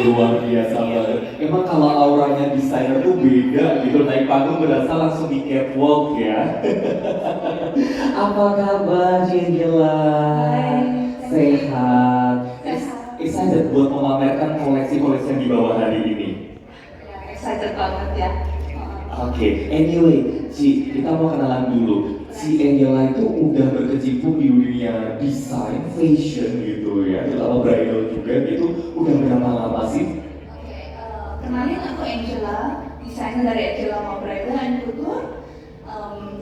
luar biasa banget. Emang kalau auranya desainer tuh beda gitu, naik panggung berasa langsung di catwalk ya. Apa kabar Jengela? Hai, Sehat. sehat. Excited buat memamerkan koleksi-koleksi yang dibawa hari ini. Ya, excited banget ya. Oke, anyway, Ci, kita mau kenalan dulu. Si Angela itu udah berkecimpung di dunia desain, fashion gitu ya, terutama bridal juga gitu. Udah berapa lama sih? Oke, kenalin aku Angela, desainer dari Angela Mau Bridal and Couture.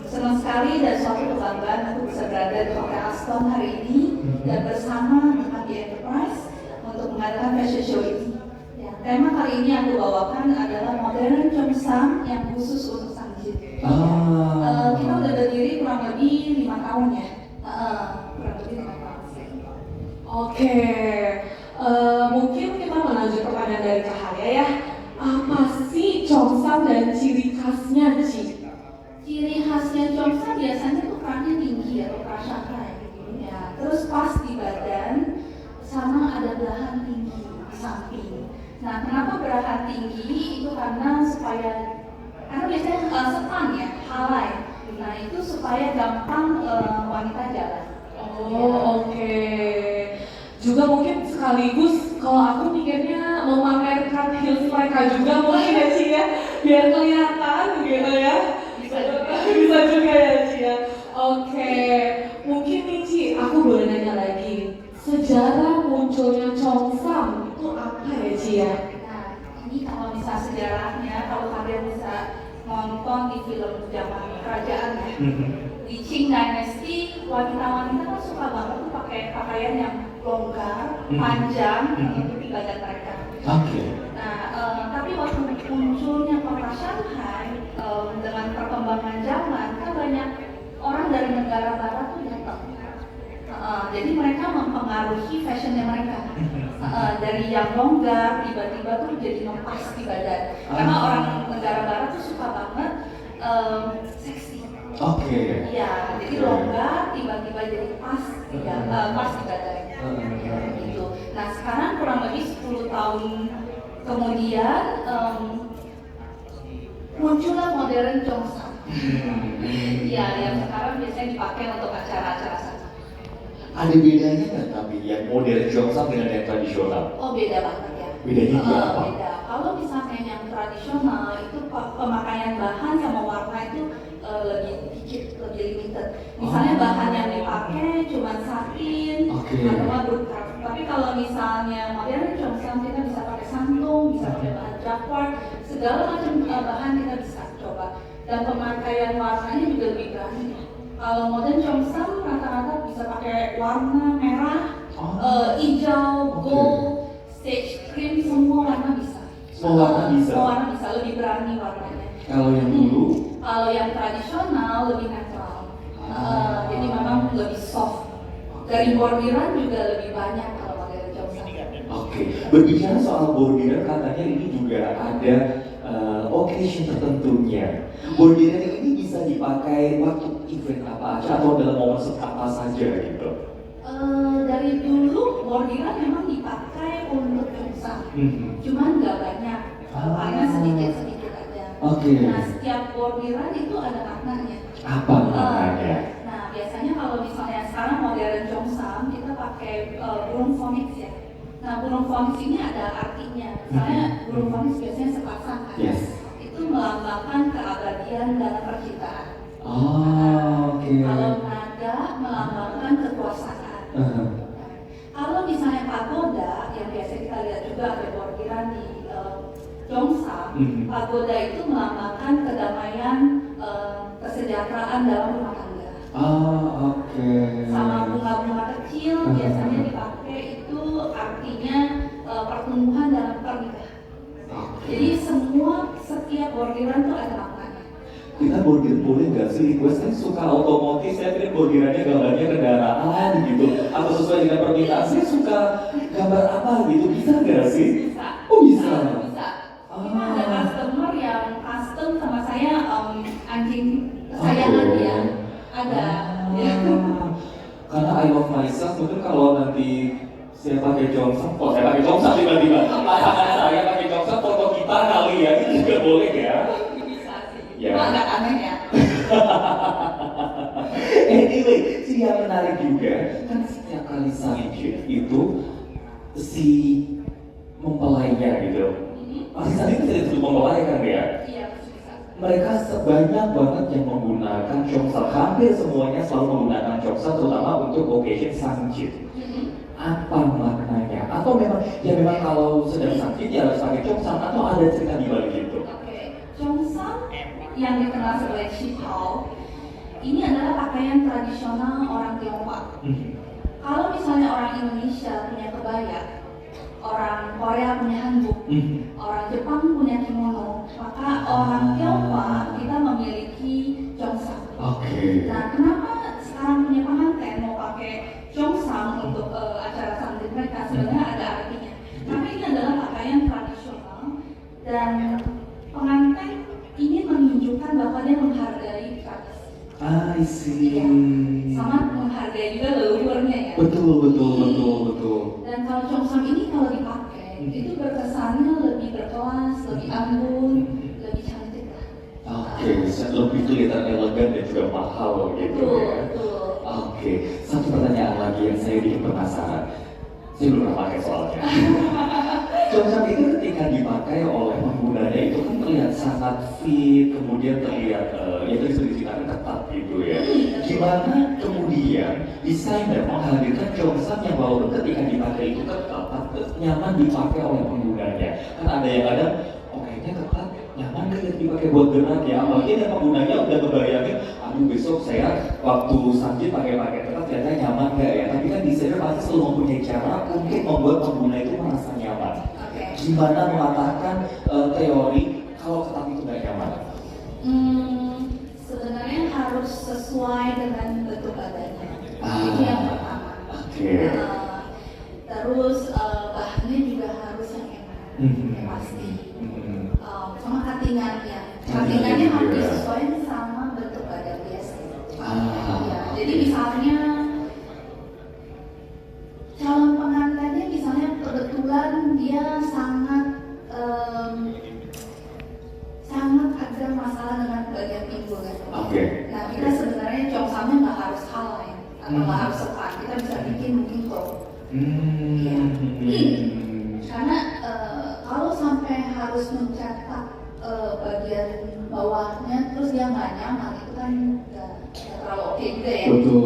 Senang sekali dan suatu kebanggaan aku bisa berada di Hotel Aston hari ini dan bersama dengan di Enterprise untuk mengadakan fashion show ini. Ya, tema kali ini aku bawakan adalah modern Cheongsam yang khusus untuk Sanjit. Kita udah berdiri kurang lebih 5 tahun ya. Kurang lebih 5 tahun sih. Oke, mungkin kita melanjut pertanyaan dari Kak Halia ya. Apa sih Cheongsam dan ciri khasnya, Ci? Ciri khasnya Cheongsam biasanya tuh kerannya tinggi atau prasangka ya. Terus pas di badan sama ada belahan tinggi di samping. Nah, kenapa belahan tinggi itu karena biasanya sepan ya, halai. Nah, itu supaya gampang wanita jalan. Oh, oke. Juga mungkin sekaligus kalau aku mikirnya memamerkan heels mereka juga mungkin ya, Ci ya, biar kelihatan gitu ya. Bisa juga ya, Ci ya. Oke, mungkin nih Ci, aku boleh nanya lagi. Sejarah munculnya Cheongsam itu apa ya, Ci ya? Nah, ini kalau bisa sejarahnya, kalau kalian bisa nonton di film zaman kerajaan ya, di Qing Dynasty, wanita-wanita kan suka banget tuh pakai pakaian yang longgar, panjang, menutupi badan mereka. Oke. Nah, tapi waktu munculnya kota Shanghai, dengan perkembangan zaman, kan banyak orang dari negara barat tuh datang. Jadi mereka mempengaruhi fashionnya mereka. Dari yang longgar tiba-tiba tuh jadi ngepas di badan. Karena orang negara barat tuh suka banget seksi. Oke. Iya, jadi longgar tiba-tiba jadi pas pas di badan. Gitu. Nah, sekarang kurang lebih 10 tahun kemudian muncullah modern Cheongsam. Iya, yang sekarang biasanya dipakai untuk acara-acara saja. Ada bedanya nggak tapi yang modern Cheongsam dengan yang tradisional? Oh, beda banget ya. Bedanya di apa? Beda. Kalau misalnya yang tradisional itu pemakaian bahan sama warna itu lebih dikit, lebih limited. Misalnya bahan yang dipakai cuma satin atau brokat. Tapi kalau misalnya modern Cheongsam kita bisa pakai santung, bisa pakai bahan jacquard, segala macam bahan kita bisa coba. Dan pemakaian warnanya juga lebih berani. Kalau modern Cheongsam rata-rata bisa pakai warna merah, hijau, gold, sage cream, semua warna bisa. Semua warna bisa? Semua warna bisa, lebih berani warnanya. Kalau yang dulu? Kalau yang tradisional lebih netral. Jadi memang lebih soft. Dari bordiran juga lebih banyak kalau modern Cheongsam. Oke, berbicara soal bordiran katanya ini juga ada occasion tertentunya. Bordiran ini bisa dipakai waktu event apa aja atau dalam momen apa saja gitu? Dari dulu bordiran memang dipakai untuk Cheongsam, cuman nggak banyak, hanya sedikit-sedikit aja. Nah, setiap bordiran itu ada maknanya. Apa maknanya? Nah, biasanya kalau misalnya sekarang modern Cheongsam kita pakai burung phoenix ya. Nah, burung phoenix ini ada artinya. Misalnya burung phoenix biasanya sepasang kan. Yes. Itu melambangkan keabadian dalam percintaan. Oke. Kalau naga melambangkan kekuasaan. Kalau misalnya pagoda yang biasa kita lihat juga ada bordiran di Cheongsam, pagoda itu melambangkan kedamaian, kesejahteraan dalam rumah tangga. Oke. Sama bunga-bunga kecil biasanya dipakai itu artinya pertumbuhan dalam pernikahan. Jadi setiap bordiran itu ada maknanya. Kita bordir boleh nggak sih? Gue sih suka otomotif, saya pikir bordirannya gambarnya kendaraan gitu, atau sesuai dengan permintaan. Saya suka gambar apa gitu, bisa nggak sih? Bisa. Oh bisa. Bisa. Kita ada customer yang custom sama saya anjing kesayangan dia. Ada. Ya. Karena I love myself, mungkin kalau nanti Saya pakai Jongsang, kok saya pakai Jongsang tiba-tiba? Pasangan saya pakai Jongsang, foto kita kali ya, itu juga boleh ya? Bisa sih, Ya. cuma agak aneh ya. Anyway, sih yang menarik juga, kan setiap kali Sanjit itu si mempelainya gitu. Pasti Sanjit tidak disebut mempelai kan ya? Iya, bisa. Mereka sebanyak banget yang menggunakan Chongsam, hampir semuanya selalu menggunakan Chongsam, terutama untuk occasion Sanjit. Apa maknanya? Atau memang kalau sedang Sanjit ya harus pakai Chongsam, atau ada cerita di balik itu? Oke, Chongsam yang dikenal sebagai Shipao ini adalah pakaian tradisional orang Tionghoa. Kalau misalnya orang Indonesia punya kebaya, orang Korea punya hanbok, orang Jepang punya kimono, maka orang Tionghoa kita memiliki Chongsam. Oke. Nah, kenapa sekarang punya pengantin mau pakai Chongsam untuk acara Sanjit mereka? Sebenarnya ada artinya. Karena ini adalah pakaian tradisional dan pengantin ingin menunjukkan bahwa dia menghargai tradisi. I see. Iya. Sama menghargai juga leluhurnya ya. Betul. Dan kalau Chongsam ini kalau dipakai, itu berkesannya lebih berkelas, lebih anggun, lebih cantik lah. Oke, lebih kelihatan elegan dan juga mahal gitu ya. Betul. Oke, satu pertanyaan lagi yang saya bikin penasaran. Saya belum pernah pakai soalnya. Chongsam itu ketika dipakai oleh penggunanya itu kan terlihat sangat fit, kemudian terlihat ya tadi sudah diceritakan ketat gitu ya. Gimana kemudian desainer menghadirkan Chongsam yang walaupun ketika dipakai itu ketat, nyaman dipakai oleh penggunanya. Kan ada yang kadang, oh kayaknya ketat, nyaman ketika dipakai buat gerak ya. Apalagi ada penggunanya udah ngebayangin, aduh besok saya waktu Sanjit pakai ketat ternyata nyaman nggak ya. Tapi kan desainer pasti selalu mempunyai cara untuk membuat pengguna itu merasa nyaman. Gimana mengatakan teori kalau ketat itu nggak nyaman? Sebenarnya harus sesuai dengan bentuk badannya. Ah. Itu yang pertama. Oke. Terus bahannya juga harus yang enak, yang pasti. Sama cuttingannya harus disesuaikan sama bentuk badan dia sih. Ya, jadi misalnya calon pengantinnya misalnya kebetulan dia sangat ada masalah dengan bagian pinggul kan. Oke. Nah kita sebenarnya Chongsamnya nggak harus halal ya, atau nggak harus sepan. Kita bisa bikin mungkin crop. Ya. Karena kalau sampai harus mencetak bagian bawahnya terus dia nggak nyaman itu kan nggak terlalu oke juga ya. Betul.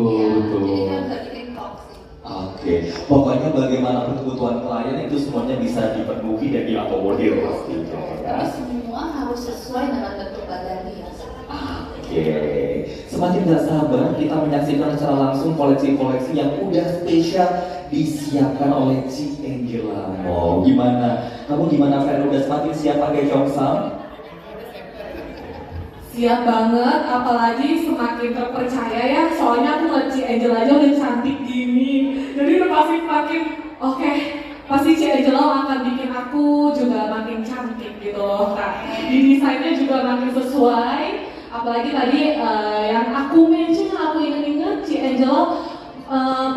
Jadi kita bisa bikin crop sih. Oke, pokoknya bagaimana kebutuhan klien itu semuanya bisa dipenuhi dan diakomodir pastinya ya. Tapi semua harus sesuai dengan bentuk badan dia. Oke, semakin tidak sabar kita menyaksikan secara langsung koleksi-koleksi yang udah spesial disiapkan oleh Ci Angela. Oh, gimana? Kamu gimana, Fer? Udah semakin siap pakai Chongsam? Siap banget, apalagi semakin terpercaya ya. Soalnya aku ngeliat Ci Angela aja udah cantik gini. Jadi udah pasti makin oke, pasti Ci Angela akan bikin aku juga makin cantik gitu loh. Nah, di desainnya juga makin sesuai. Apalagi tadi yang aku mention, aku ingat Ci Angela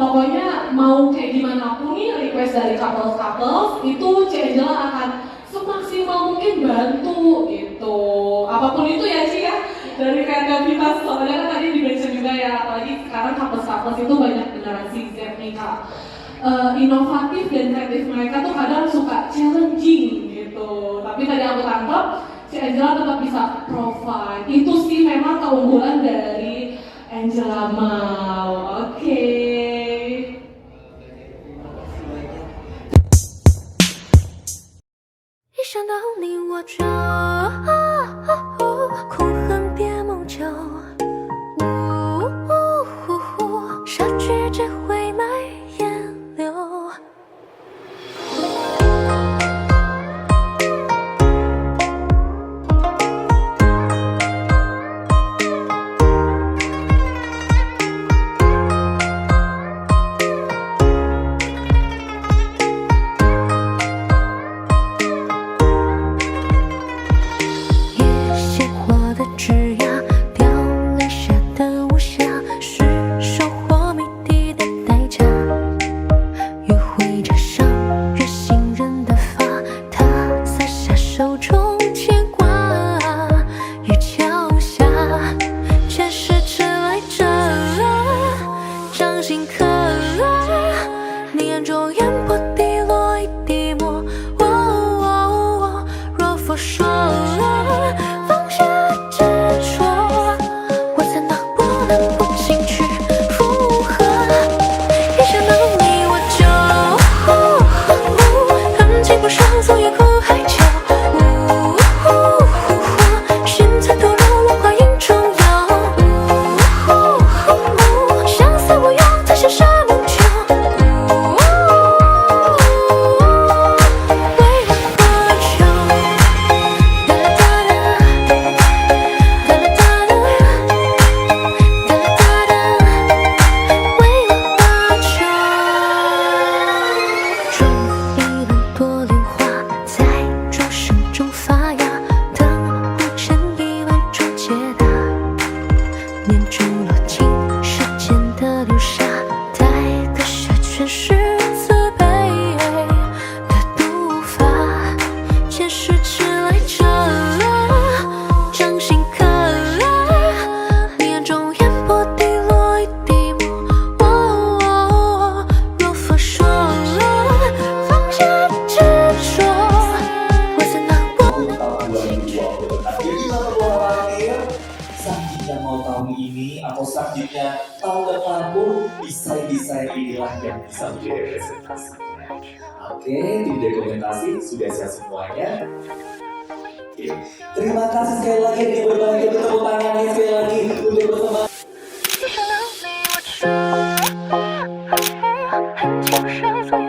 pokoknya mau kayak gimana aku nih request dari couples itu Ci Angela akan semaksimal mungkin bantu gitu. Apapun itu ya Ci ya, dari kreativitas. Soalnya kan tadi di-mention juga ya, apalagi sekarang couples itu banyak generasi Z nih Kak. Inovatif dan kreatif mereka tuh kadang suka challenging gitu. Tapi tadi aku tangkap si Angela tetap bisa provide. Itu sih memang keunggulan dari Angela Mau. Oke. 现实自卑的步伐，前世迟来者，掌心刻了你眼中烟波滴落一滴墨，若佛说放下执着，我才能tahun 2020. Jadi gimana buat Akhir? Selanjutnya mau tahun ini atau selanjutnya tahun depan pun desain-desain inilah yang bisa menjadi representasi. Oke, tidak dokumentasi sudah siap semuanya. Oke. Terima kasih sekali lagi yang berbagi bertepuk tangannya sekali lagi untuk bersama. 很像谁左右